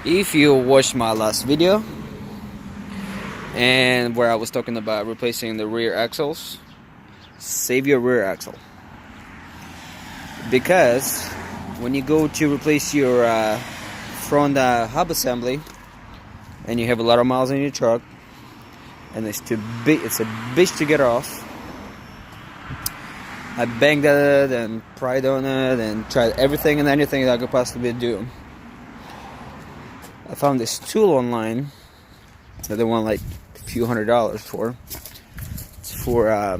If you watched my last video and where I was talking about replacing the rear axles, save your rear axle, because when you go to replace your front hub assembly and you have a lot of miles in your truck and it's too big, it's a bitch to get off. I banged at it and pried on it and tried everything and anything that I could possibly do. I found this tool online that they want like a few $100s for. It's for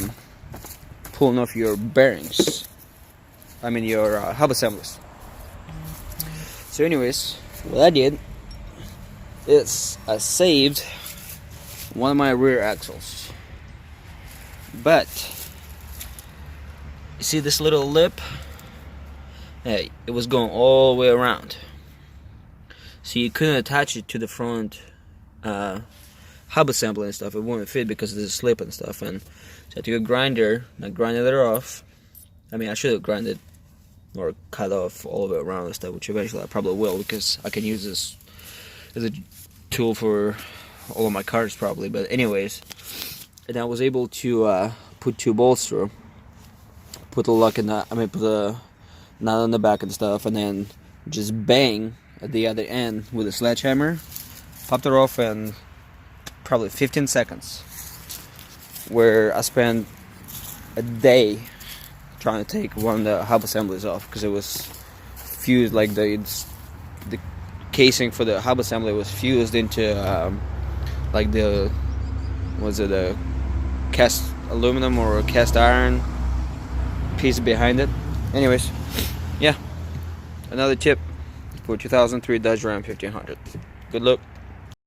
pulling off your bearings. I mean your hub assemblies. So anyways, what I did is I saved one of my rear axles. But you see this little lip? Hey, it was going all the way around. So you couldn't attach it to the front hub assembly and stuff. It wouldn't fit because of the slip and stuff. And so I took a grinder and I grinded it off. I mean, I should have grinded or cut off all of it around and stuff, which eventually I probably will, because I can use this as a tool for all of my cars probably. But anyways, and I was able to put two bolts through, put the lock in the, put the nut on the back and stuff, and then just bang at the other end with a sledgehammer, popped it off in probably 15 seconds, where I spent a day trying to take one of the hub assemblies off because it was fused, like the casing for the hub assembly was fused into like the, was it a cast aluminum or a cast iron piece behind it. Anyways, yeah, another tip for 2003 Dodge Ram 1500. Good luck.